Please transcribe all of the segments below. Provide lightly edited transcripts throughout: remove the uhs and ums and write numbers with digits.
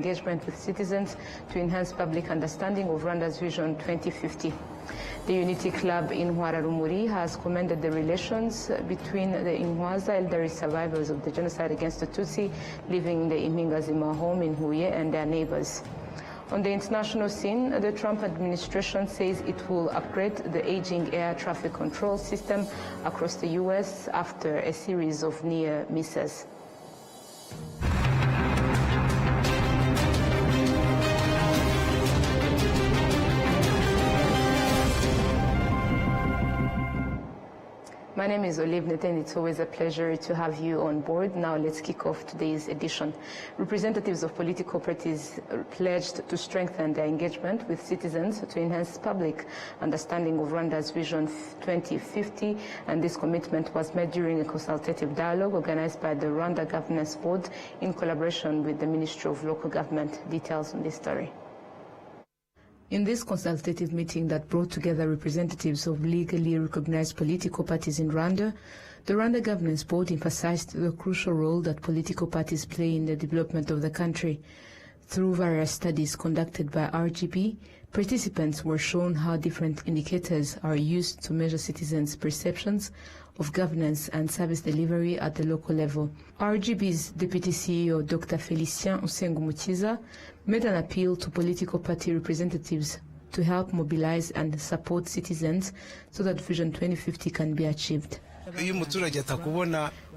engagement with citizens to enhance public understanding of Rwanda's Vision 2050. The Unity Club in Rumuri has commended the relations between the Intwaza elderly survivors of the genocide against the Tutsi living in the Impingazima home in Huye and their neighbors. On the international scene, the Trump administration says it will upgrade the aging air traffic control system across the U.S. after a series of near misses. My name is Olive Nete, and it's always a pleasure to have you on board. Now let's kick off today's edition. Representatives of political parties pledged to strengthen their engagement with citizens to enhance public understanding of Rwanda's Vision 2050, and this commitment was made during a consultative dialogue organized by the Rwanda Governance Board in collaboration with the Ministry of Local Government. Details on this story. In this consultative meeting that brought together representatives of legally recognized political parties in Rwanda, the Rwanda Governance Board emphasized the crucial role that political parties play in the development of the country. Through various studies conducted by RGB, participants were shown how different indicators are used to measure citizens' perceptions of governance and service delivery at the local level. RGB's Deputy CEO, Dr. Felicien Usengumukiza, made an appeal to political party representatives to help mobilize and support citizens so that Vision 2050 can be achieved.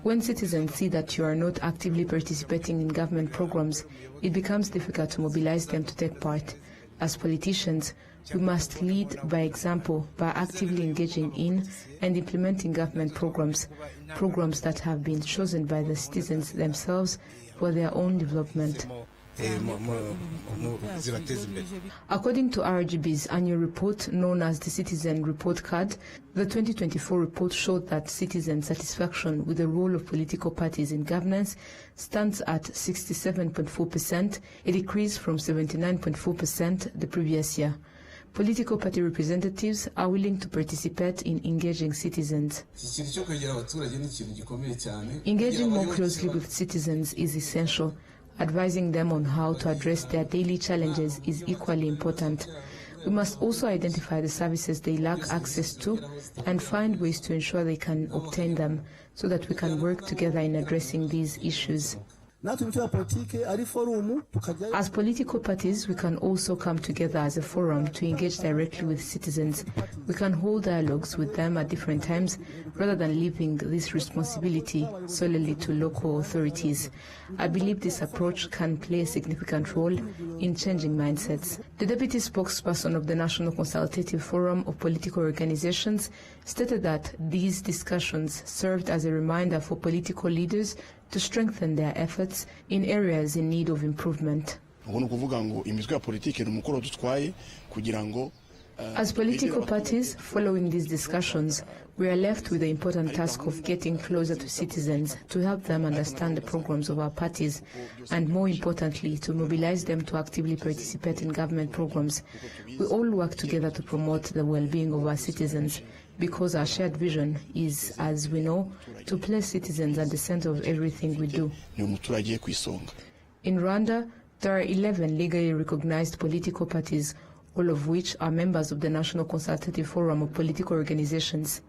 When citizens see that you are not actively participating in government programs, it becomes difficult to mobilize them to take part. As politicians, we must lead by example by actively engaging in and implementing government programs that have been chosen by the citizens themselves for their own development. According to RGB's annual report known as the Citizen Report Card, the 2024 report showed that citizen satisfaction with the role of political parties in governance stands at 67.4%, a decrease from 79.4% the previous year. Political party representatives are willing to participate in engaging citizens. Engaging more closely with citizens is essential. Advising them on how to address their daily challenges is equally important. We must also identify the services they lack access to and find ways to ensure they can obtain them so that we can work together in addressing these issues. As political parties, we can also come together as a forum to engage directly with citizens. We can hold dialogues with them at different times rather than leaving this responsibility solely to local authorities. I believe this approach can play a significant role in changing mindsets. The deputy spokesperson of the National Consultative Forum of Political Organizations stated that these discussions served as a reminder for political leaders to strengthen their efforts in areas in need of improvement. As political parties, following these discussions, we are left with the important task of getting closer to citizens to help them understand the programs of our parties and, more importantly, to mobilize them to actively participate in government programs. We all work together to promote the well-being of our citizens because our shared vision is, as we know, to place citizens at the center of everything we do. In Rwanda, there are 11 legally recognized political parties, all of which are members of the National Consultative Forum of Political Organizations.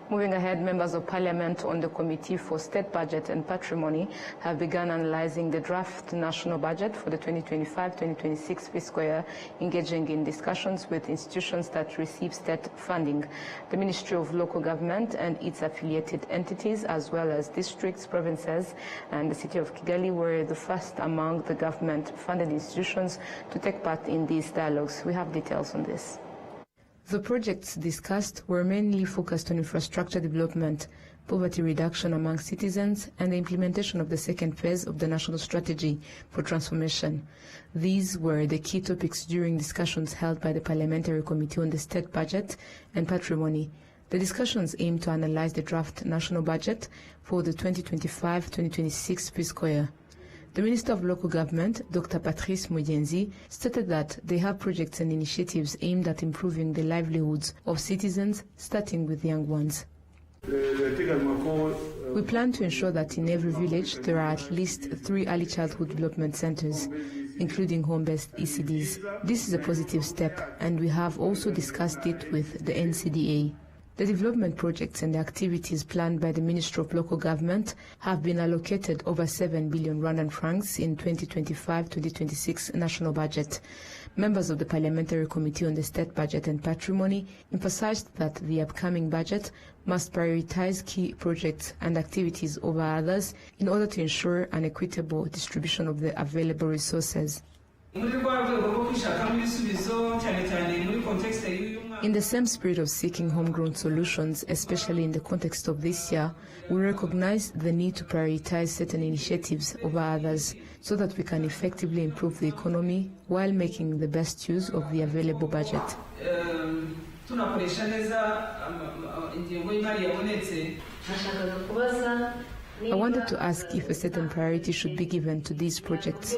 Moving ahead, members of Parliament on the Committee for State Budget and Patrimony have begun analyzing the draft national budget for the 2025-2026 fiscal year, engaging in discussions with institutions that receive state funding. The Ministry of Local Government and its affiliated entities, as well as districts, provinces, and the city of Kigali were the first among the government-funded institutions to take part in these dialogues. We have details on this. The projects discussed were mainly focused on infrastructure development, poverty reduction among citizens, and the implementation of the second phase of the National Strategy for Transformation. These were the key topics during discussions held by the Parliamentary Committee on the State Budget and Patrimony. The discussions aim to analyze the draft national budget for the 2025-2026 fiscal year. The Minister of Local Government, Dr. Patrice Mugenzi, stated that they have projects and initiatives aimed at improving the livelihoods of citizens, starting with young ones. We plan to ensure that in every village there are at least 3 early childhood development centers, including home-based ECDs. This is a positive step, and we have also discussed it with the NCDA. The development projects and the activities planned by the Ministry of Local Government have been allocated over 7 billion Rwandan francs in 2025-2026 national budget. Members of the Parliamentary Committee on the State Budget and Patrimony emphasized that the upcoming budget must prioritize key projects and activities over others in order to ensure an equitable distribution of the available resources. In the same spirit of seeking homegrown solutions, especially in the context of this year, we recognize the need to prioritize certain initiatives over others so that we can effectively improve the economy while making the best use of the available budget. I wanted to ask if a certain priority should be given to these projects.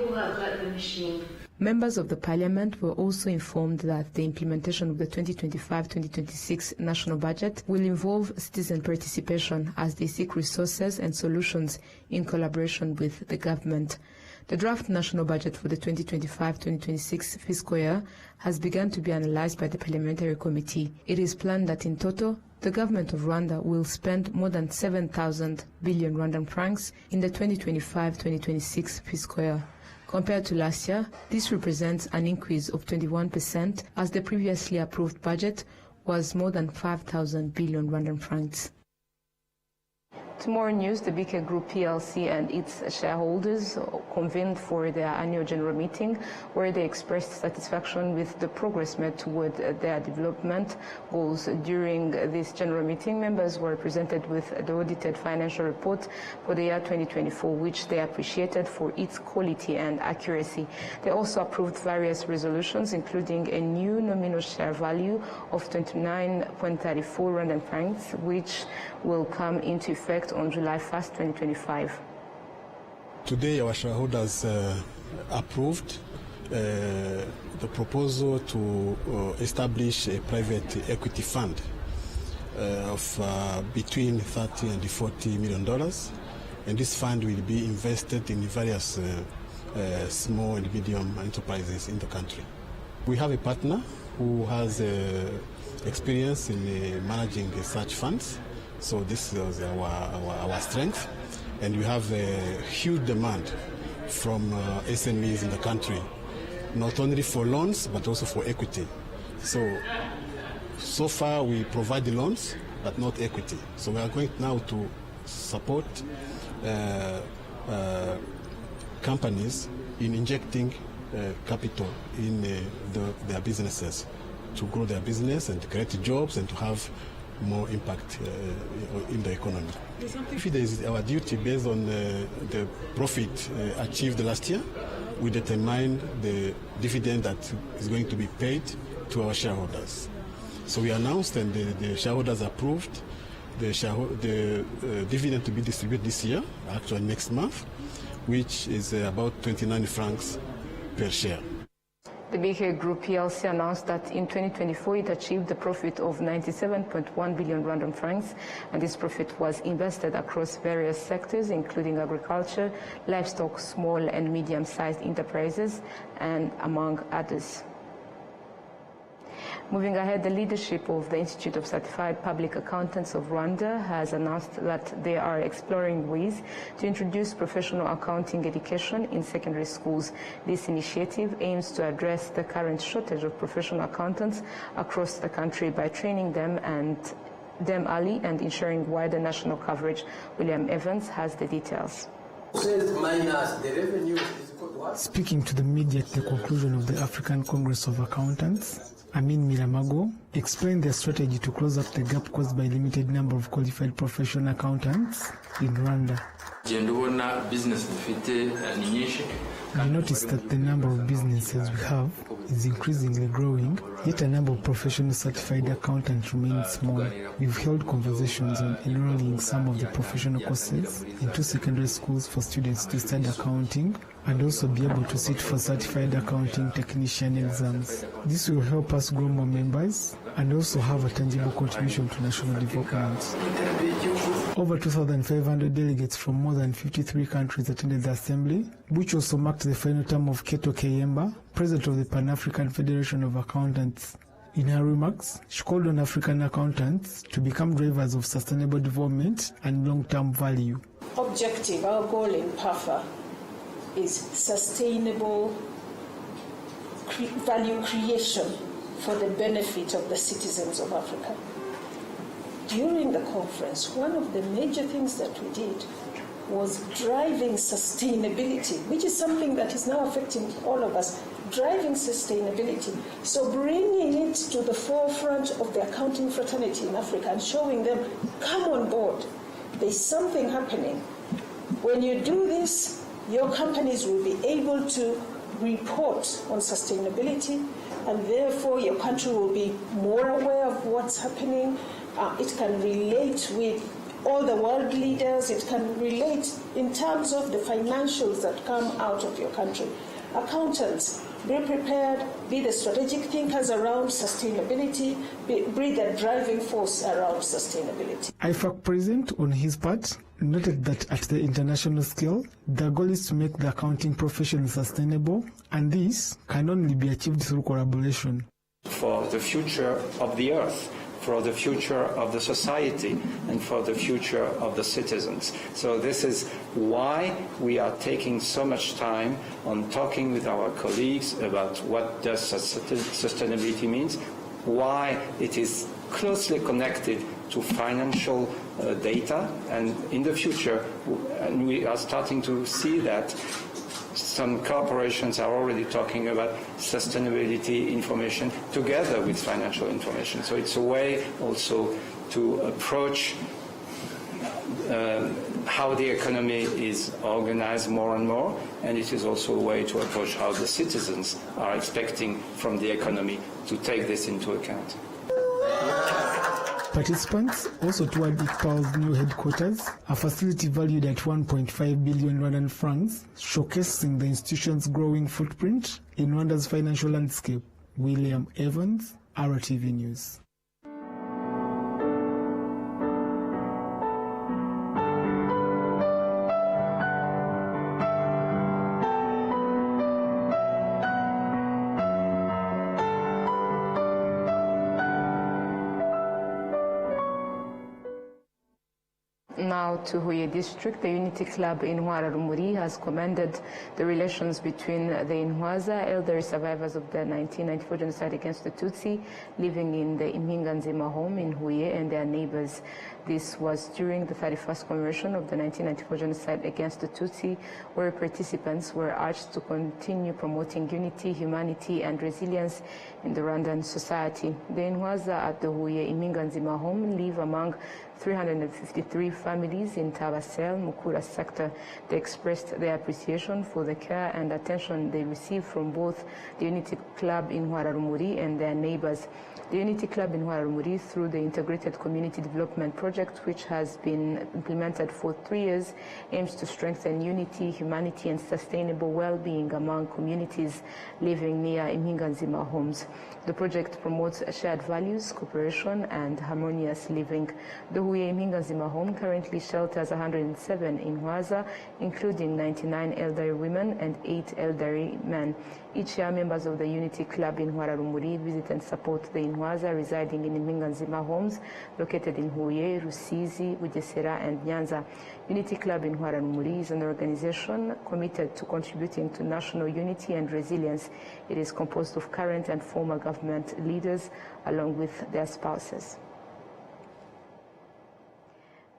Members of the Parliament were also informed that the implementation of the 2025-2026 national budget will involve citizen participation as they seek resources and solutions in collaboration with the government. The draft national budget for the 2025-2026 fiscal year has begun to be analyzed by the Parliamentary Committee. It is planned that in total, the government of Rwanda will spend more than 7,000 billion Rwandan francs in the 2025-2026 fiscal year. Compared to last year, this represents an increase of 21%, as the previously approved budget was more than 5,000 billion Rwandan francs. Tomorrow news, the BK Group PLC and its shareholders convened for their annual general meeting, where they expressed satisfaction with the progress made toward their development goals. During this general meeting, members were presented with the audited financial report for the year 2024, which they appreciated for its quality and accuracy. They also approved various resolutions, including a new nominal share value of 29.34 Rwandan francs, which will come into effect on July 1st, 2025. Today, our shareholders approved the proposal to establish a private equity fund of between $30 and $40 million. And this fund will be invested in various small and medium enterprises in the country. We have a partner who has experience in managing such funds. So this is our strength, and we have a huge demand from SMEs in the country, not only for loans but also for equity. So far we provide the loans but not equity. So we are going now to support companies in injecting capital in their businesses to grow their business and to create jobs and to have more impact in the economy. If it is our duty based on the profit achieved last year, we determine the dividend that is going to be paid to our shareholders. So we announced and the shareholders approved the dividend to be distributed this year, actually next month, which is about 29 francs per share. The BK Group PLC announced that in 2024 it achieved a profit of 97.1 billion Rwandan francs, and this profit was invested across various sectors, including agriculture, livestock, small and medium-sized enterprises, and among others. Moving ahead, the leadership of the Institute of Certified Public Accountants of Rwanda has announced that they are exploring ways to introduce professional accounting education in secondary schools. This initiative aims to address the current shortage of professional accountants across the country by training them early and ensuring wider national coverage. William Evans has the details. Speaking to the media at the conclusion of the African Congress of Accountants, Amin Milamago explained their strategy to close up the gap caused by limited number of qualified professional accountants in Rwanda. I noticed that the number of businesses we have is increasingly growing, yet a number of professional certified accountants remains small. We've held conversations on enrolling some of the professional courses into secondary schools for students to study accounting and also be able to sit for certified accounting technician exams. This will help us grow more members and also have a tangible contribution to national development. Over 2,500 delegates from more than 53 countries attended the assembly, which also marked the final term of Keto Kayemba, president of the Pan-African Federation of Accountants. In her remarks, she called on African accountants to become drivers of sustainable development and long-term value. Objective, our goal in PAFA is sustainable value creation for the benefit of the citizens of Africa. During the conference, one of the major things that we did was driving sustainability, which is something that is now affecting all of us, driving sustainability. So bringing it to the forefront of the accounting fraternity in Africa and showing them, come on board, there's something happening. When you do this, your companies will be able to report on sustainability, and therefore your country will be more aware of what's happening. It can relate with all the world leaders. It can relate in terms of the financials that come out of your country. Accountants, be prepared, be the strategic thinkers around sustainability, be the driving force around sustainability. IFAC President, on his part, noted that at the international scale, the goal is to make the accounting profession sustainable, and this can only be achieved through collaboration. For the future of the earth, for the future of the society, and for the future of the citizens. So this is why we are taking so much time on talking with our colleagues about what does sustainability means, why it is closely connected to financial data, and in the future, and we are starting to see that some corporations are already talking about sustainability information together with financial information. So it's a way also to approach how the economy is organized more and more, and it is also a way to approach how the citizens are expecting from the economy to take this into account. Participants also toured ICPAL's new headquarters, a facility valued at 1.5 billion Rwandan francs, showcasing the institution's growing footprint in Rwanda's financial landscape. William Evans, RwandaTV News. Now to Huye District, the Unity Club in Rwanda has commended the relations between the Intwaza elderly survivors of the 1994 genocide against the Tutsi living in the Impinganzima home in Huye and their neighbors. This was during the 31st commemoration of the 1994 genocide against the Tutsi, where participants were urged to continue promoting unity, humanity, and resilience in the Rwandan society. The Intwaza at the Huye Impinganzima home live among 353 families in Tabasel, Mukura sector. They expressed their appreciation for the care and attention they received from both the Unity Club in Rwanda and their neighbors. The Unity Club in Rwanda, through the Integrated Community Development Project, which has been implemented for 3 years, aims to strengthen unity, humanity, and sustainable well-being among communities living near Impinganzima homes. The project promotes shared values, cooperation, and harmonious living. The Huye Impinganzima home currently shelters 107 in Intwaza, including 99 elderly women and 8 elderly men. Each year, members of the Unity Club in Rwanda visit and support the Intwaza residing in Impinganzima homes located in Huye, Rusizi, Bugesera, and Nyanza. Unity Club in Rwanda is an organization committed to contributing to national unity and resilience. It is composed of current and former government leaders along with their spouses.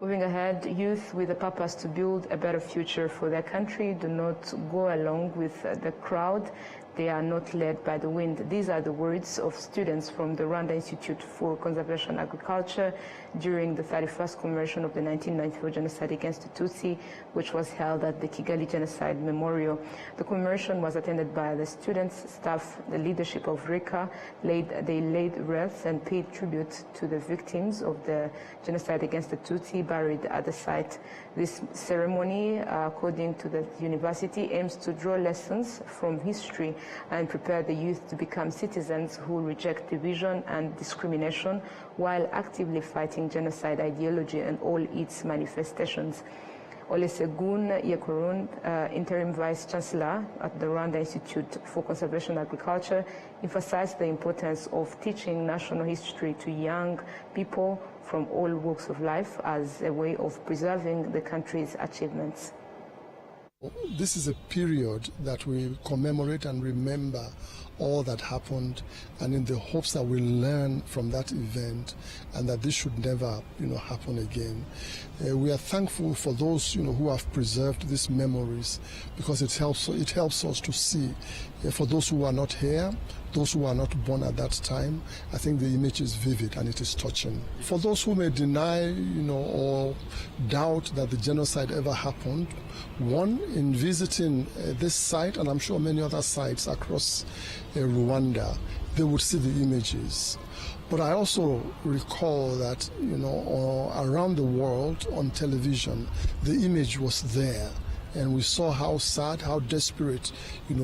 Moving ahead, youth with a purpose to build a better future for their country do not go along with the crowd. They are not led by the wind. These are the words of students from the Rwanda Institute for Conservation Agriculture during the 31st commemoration of the 1994 genocide against the Tutsi, which was held at the Kigali Genocide Memorial. The commemoration was attended by the students, staff, the leadership of RICA. They laid wreaths and paid tribute to the victims of the genocide against the Tutsi by buried at the site. This ceremony, according to the university, aims to draw lessons from history and prepare the youth to become citizens who reject division and discrimination while actively fighting genocide ideology and all its manifestations. Olusegun Yekorun, Interim Vice Chancellor at the Rwanda Institute for Conservation Agriculture, emphasized the importance of teaching national history to young people from all walks of life as a way of preserving the country's achievements. This is a period that we commemorate and remember all that happened, and in the hopes that we learn from that event and that this should never, happen again. We are thankful for those, who have preserved these memories, because it helps us to see, for those who are not here, those who are not born at that time, I think the image is vivid and it is touching. For those who may deny, or doubt that the genocide ever happened, one, in visiting this site, and I'm sure many other sites across Rwanda, they would see the images. But I also recall that, around the world on television, the image was there. And we saw how sad, how desperate,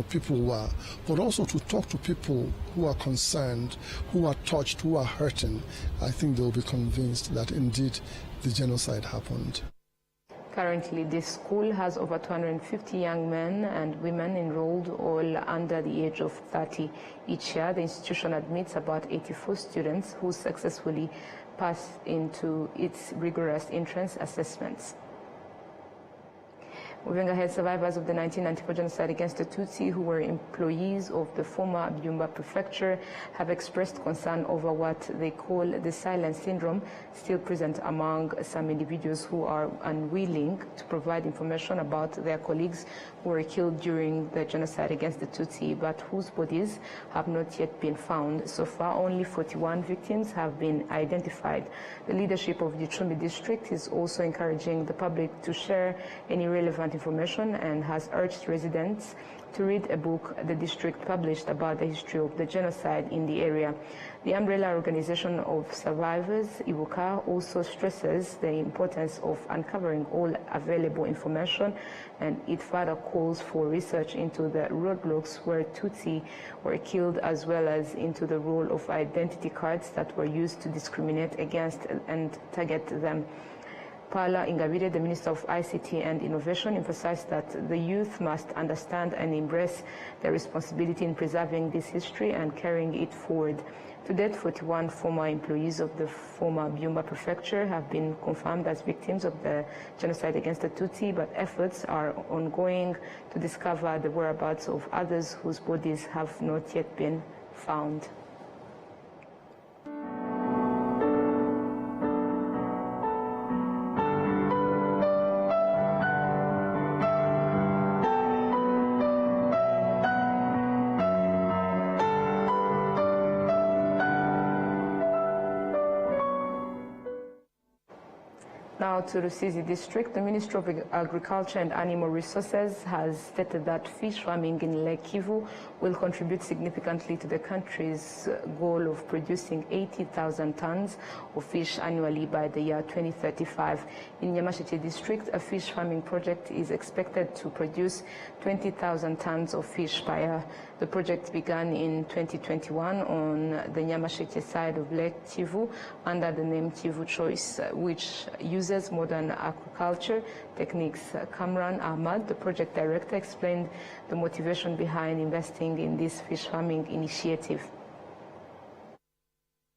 people were. But also to talk to people who are concerned, who are touched, who are hurting, I think they will be convinced that indeed the genocide happened. Currently, this school has over 250 young men and women enrolled, all under the age of 30. Each year, the institution admits about 84 students who successfully pass into its rigorous entrance assessments. Moving ahead, survivors of the 1994 genocide against the Tutsi, who were employees of the former Byumba prefecture, have expressed concern over what they call the silent syndrome, still present among some individuals who are unwilling to provide information about their colleagues who were killed during the genocide against the Tutsi, but whose bodies have not yet been found. So far, only 41 victims have been identified. The leadership of the Gicumbi district is also encouraging the public to share any relevant information and has urged residents to read a book the district published about the history of the genocide in the area. The umbrella organization of survivors, Ibuka, also stresses the importance of uncovering all available information, and it further calls for research into the roadblocks where Tutsi were killed, as well as into the role of identity cards that were used to discriminate against and target them. Paula Ingabire, the Minister of ICT and Innovation, emphasized that the youth must understand and embrace their responsibility in preserving this history and carrying it forward. To date, 41 former employees of the former Byumba prefecture have been confirmed as victims of the genocide against the Tutsi, but efforts are ongoing to discover the whereabouts of others whose bodies have not yet been found. Now to Rusizi district, the Ministry of Agriculture and Animal Resources has stated that fish farming in Lake Kivu will contribute significantly to the country's goal of producing 80,000 tons of fish annually by the year 2035. In Nyamasheke district, a fish farming project is expected to produce 20,000 tons of fish per year. The project began in 2021 on the Nyamasheke side of Lake Kivu under the name Kivu Choice, which uses modern aquaculture techniques. Kamran Ahmad, the project director, explained the motivation behind investing in this fish farming initiative.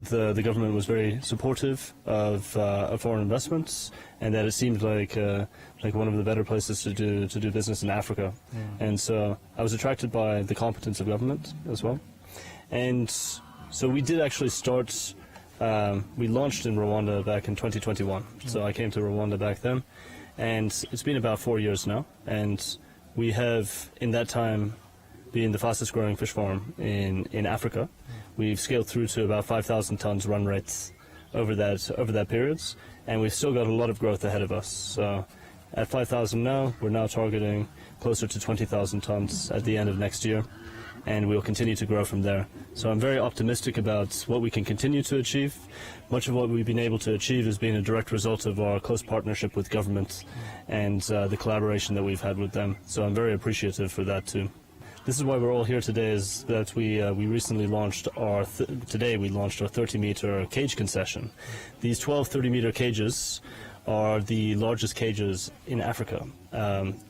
The government was very supportive of foreign investments, and that it seemed like one of the better places to do business in Africa. And so I was attracted by the competence of government as well. And so we did actually start. We launched in Rwanda back in 2021. So I came to Rwanda back then, and it's been about 4 years now. And we have, in that time, been the fastest growing fish farm in Africa. We've scaled through to about 5,000 tons run rates over that period, and we've still got a lot of growth ahead of us. So at 5,000 now, we're now targeting closer to 20,000 tons at the end of next year. and we'll continue to grow from there. So I'm very optimistic about what we can continue to achieve. Much of what we've been able to achieve has been a direct result of our close partnership with government and the collaboration that we've had with them. So I'm very appreciative for that too. This is why we're all here today, is that we recently launched today we launched our 30-meter cage concession. These 12 30-meter cages are the largest cages in Africa.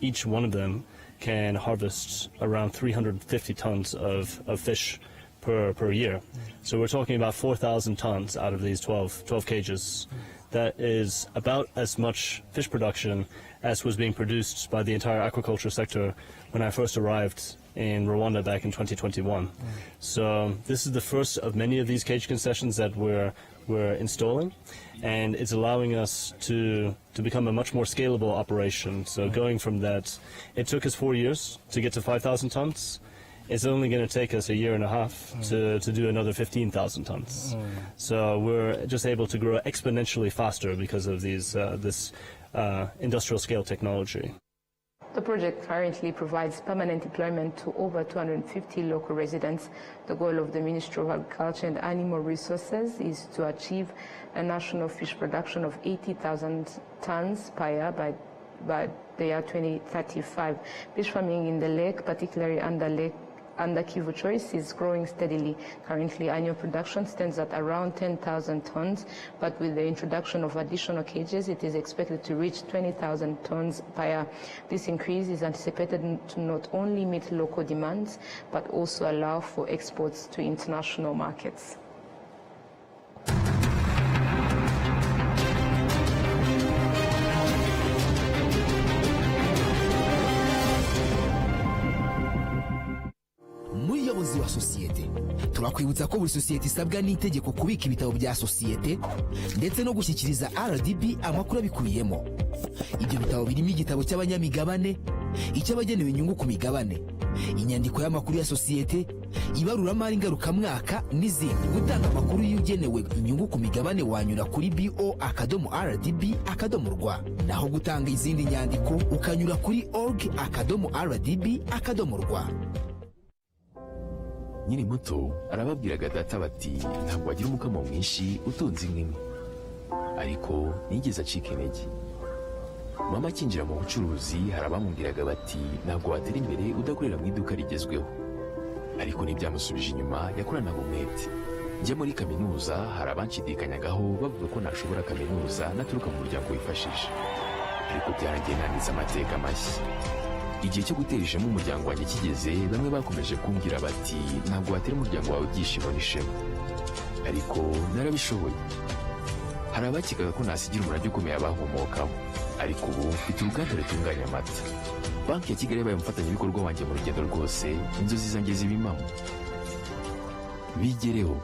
Each one of them can harvest around 350 tons of fish per year. So we're talking about 4,000 tons out of these 12 cages. That is about as much fish production as was being produced by the entire aquaculture sector when I first arrived in Rwanda back in 2021. So this is the first of many of these cage concessions that we're installing, and it's allowing us to become a much more scalable operation. So going from that, it took us 4 years to get to 5,000 tons. It's only going to take us a year and a half to do another 15,000 tons. So we're just able to grow exponentially faster because of this industrial scale technology. The project currently provides permanent employment to over 250 local residents. The goal of the Ministry of Agriculture and Animal Resources is to achieve a national fish production of 80,000 tons per year by the year 2035. Fish farming in the lake, particularly under Kivu Choice, is growing steadily. Currently, annual production stands at around 10,000 tons, but with the introduction of additional cages, it is expected to reach 20,000 tons per year. This increase is anticipated to not only meet local demands, but also allow for exports to international markets. Muyobozi wa sosiyete, turakwibutsa ko buri sosiyete isabwa n'itegeko kubika ibitabo bya sosiyete ndetse no gushyikiriza RDB amakuru abikubiyemo. Ibyo bitabo birimo igitabo cy'abanyamigabane, icy'abagenewe inyungu ku migabane, inyandiko y'amakuru ya sosiyete, ibaruramari ngarukamwaka n'izindi. Gutanga amakuru y'ugenewe inyungu ku migabane wanyura kuri bo.rdb.rw, naho gutanga izindi nyandiko ukanyura kuri org.rdb.rw. Nyiri muto arababwiraga data bati ntabwo wagira umukamo mwinshi utunze inka imwe, ariko nigeze acika intege. Mama akinjira mu bucuruzi hari abamubwiraga bati ntabwo watera imbere udakorera mu iduka rigezweho, ariko ntibyamusubije inyuma, yakoranaga umwete. Njya muri kaminuza hari abanshidikanyagaho bavuga ko nashobora kaminuza naturuka mu muryango wifashije, ariko byarangiye nanditse amateka mashya. Igihe cyo gutera ishema umuryango wanjye kigeze, bamwe bakomeje kumbwira bati ntabwo watera umuryango wawe ibyishimo n'ishema, ariko narabishoboye. Hari abakekaga ko nasigira umurage ukomeye abankomokaho, ariko ubu mfite uruganda rutunganya amata. Banki ya Kigali yabaye umufatanyabikorwa wanjye mu rugendo rwose, inzozi zanjye ziba impamo. Bigereho.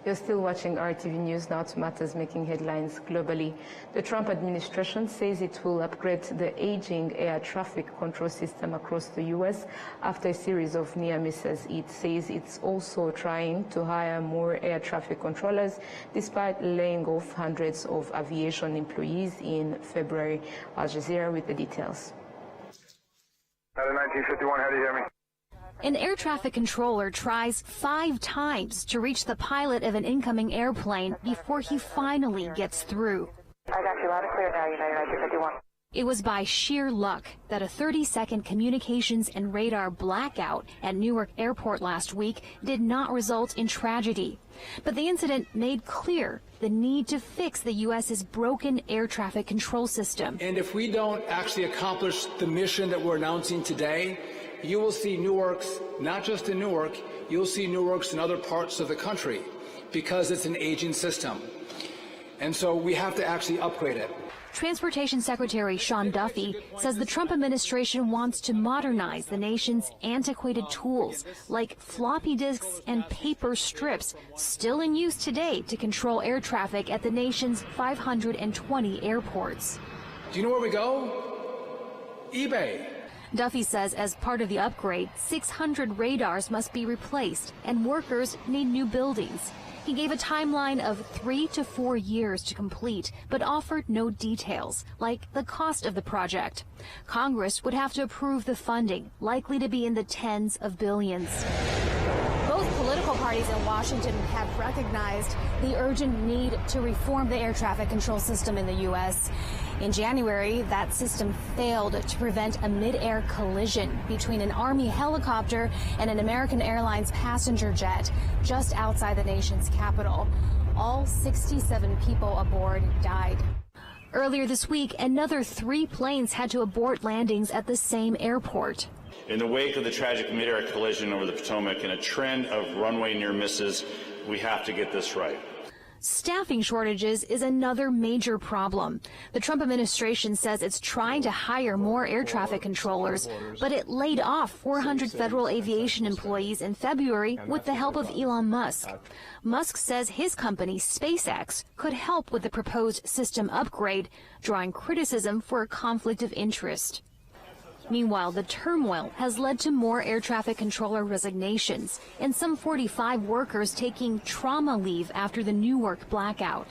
You're still watching RTV News, now to matters making headlines globally. The Trump administration says it will upgrade the aging air traffic control system across the U.S. after a series of near misses. It says it's also trying to hire more air traffic controllers, despite laying off hundreds of aviation employees in February. Al Jazeera with the details. 1951, how do you hear me? An air traffic controller tries 5 times to reach the pilot of an incoming airplane before he finally gets through. I got you loud and clear now, United 1951. It was by sheer luck that a 30-second communications and radar blackout at Newark Airport last week did not result in tragedy. But the incident made clear the need to fix the U.S.'s broken air traffic control system. And if we don't actually accomplish the mission that we're announcing today, you will see Newark's, not just in Newark, you'll see Newark's in other parts of the country because it's an aging system. And so we have to actually upgrade it. Transportation Secretary Sean Duffy says the Trump administration wants to modernize the nation's antiquated tools like floppy disks and paper strips still in use today to control air traffic at the nation's 520 airports. Do you know where we go? eBay. Duffy says as part of the upgrade, 600 radars must be replaced and workers need new buildings. He gave a timeline of 3 to 4 years to complete, but offered no details, like the cost of the project. Congress would have to approve the funding, likely to be in the tens of billions. Both political parties in Washington have recognized the urgent need to reform the air traffic control system in the U.S. In January, that system failed to prevent a mid-air collision between an Army helicopter and an American Airlines passenger jet just outside the nation's capital. All 67 people aboard died. Earlier this week, another 3 planes had to abort landings at the same airport. In the wake of the tragic mid-air collision over the Potomac and a trend of runway near misses, we have to get this right. Staffing shortages is another major problem. The Trump administration says it's trying to hire more air traffic controllers, but it laid off 400 federal aviation employees in February with the help of Elon Musk. Musk says his company, SpaceX, could help with the proposed system upgrade, drawing criticism for a conflict of interest. Meanwhile, the turmoil has led to more air traffic controller resignations and some 45 workers taking trauma leave after the Newark blackout.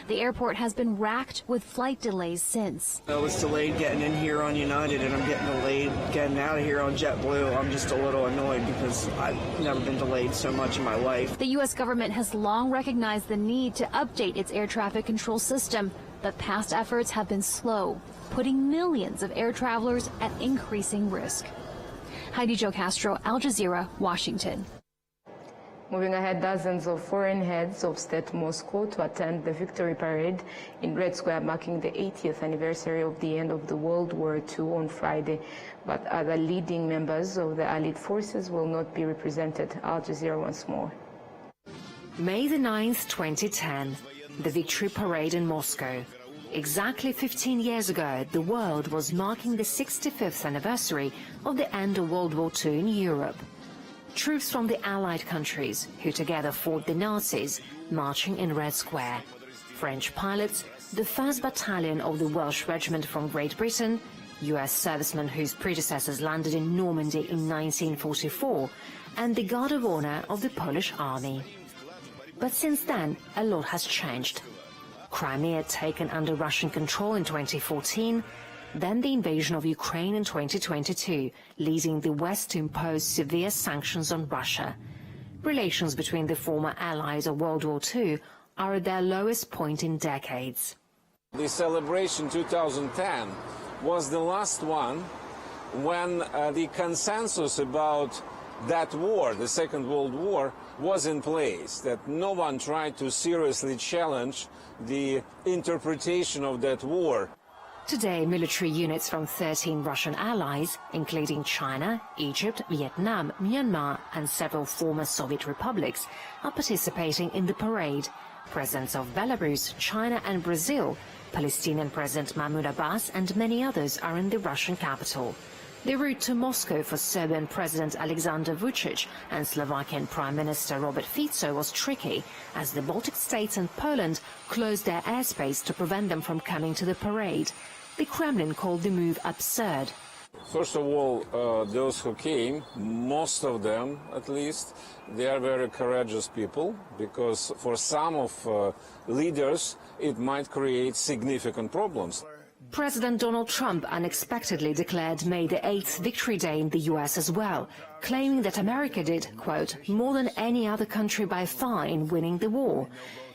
The airport has been racked with flight delays since. I was delayed getting in here on United, and I'm getting delayed getting out of here on JetBlue. I'm just a little annoyed because I've never been delayed so much in my life. The U.S. government has long recognized the need to update its air traffic control system, but past efforts have been slow, putting millions of air travelers at increasing risk. Heidi Jo Castro, Al Jazeera, Washington. Moving ahead, dozens of foreign heads of state Moscow to attend the victory parade in Red Square, marking the 80th anniversary of the end of the World War II on Friday. But other leading members of the Allied forces will not be represented. Al Jazeera once more. May the 9th, 2010, the victory parade in Moscow. Exactly 15 years ago, the world was marking the 65th anniversary of the end of World War II in Europe. Troops from the Allied countries, who together fought the Nazis, marching in Red Square. French pilots, the 1st Battalion of the Welsh Regiment from Great Britain, US servicemen whose predecessors landed in Normandy in 1944, and the Guard of Honor of the Polish Army. But since then, a lot has changed. Crimea taken under Russian control in 2014, then the invasion of Ukraine in 2022, leading the West to impose severe sanctions on Russia. Relations between the former allies of World War II are at their lowest point in decades. The celebration 2010 was the last one when the consensus about that war, the Second World War, was in place, that no one tried to seriously challenge the interpretation of that war. Today, military units from 13 Russian allies, including China, Egypt, Vietnam, Myanmar and several former Soviet republics, are participating in the parade. Presidents of Belarus, China and Brazil, Palestinian President Mahmoud Abbas and many others are in the Russian capital. The route to Moscow for Serbian President Alexander Vučić and Slovakian Prime Minister Robert Fico was tricky, as the Baltic states and Poland closed their airspace to prevent them from coming to the parade. The Kremlin called the move absurd. First of all, those who came, most of them at least, they are very courageous people, because for some of leaders it might create significant problems. President Donald Trump unexpectedly declared May the 8th Victory Day in the US as well, claiming that America did, quote, more than any other country by far in winning the war.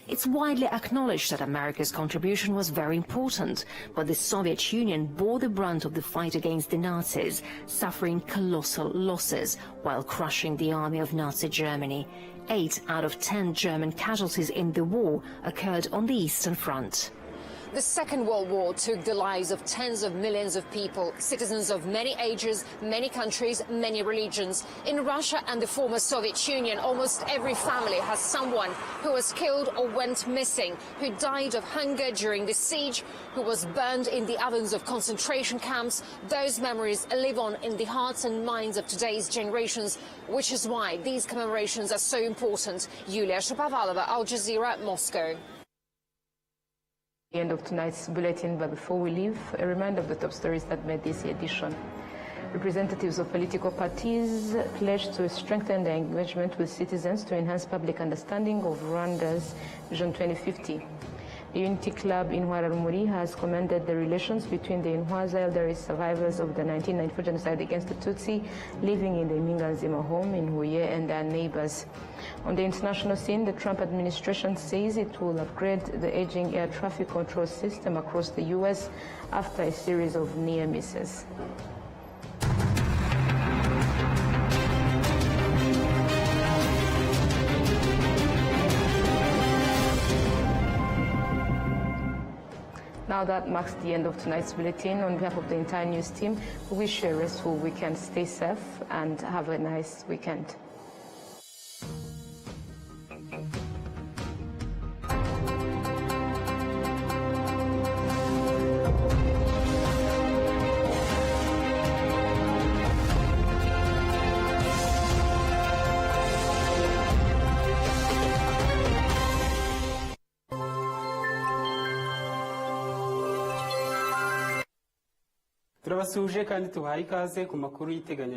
It's widely acknowledged that America's contribution was very important, but the Soviet Union bore the brunt of the fight against the Nazis, suffering colossal losses while crushing the army of Nazi Germany. 8 out of 10 German casualties in the war occurred on the Eastern Front. The Second World War took the lives of tens of millions of people, citizens of many ages, many countries, many religions. In Russia and the former Soviet Union, almost every family has someone who was killed or went missing, who died of hunger during the siege, who was burned in the ovens of concentration camps. Those memories live on in the hearts and minds of today's generations, which is why these commemorations are so important. Yulia Shapovalova, Al Jazeera, Moscow. The end of tonight's bulletin, but before we leave, a reminder of the top stories that made this edition. Representatives of political parties pledged to strengthen their engagement with citizens to enhance public understanding of Rwanda's Vision 2050. The Unity Club in Rwanda has commended the relations between the Intwaza elderly survivors of the 1994 genocide against the Tutsi living in the Minganzima home in Huye and their neighbors. On the international scene, the Trump administration says it will upgrade the aging air traffic control system across the U.S. after a series of near misses. Now that marks the end of tonight's bulletin. On behalf of the entire news team, we wish you a restful weekend. Stay safe and have a nice weekend. turabasuhuje kandi tubahaye ikaze ku makuru y'iteganya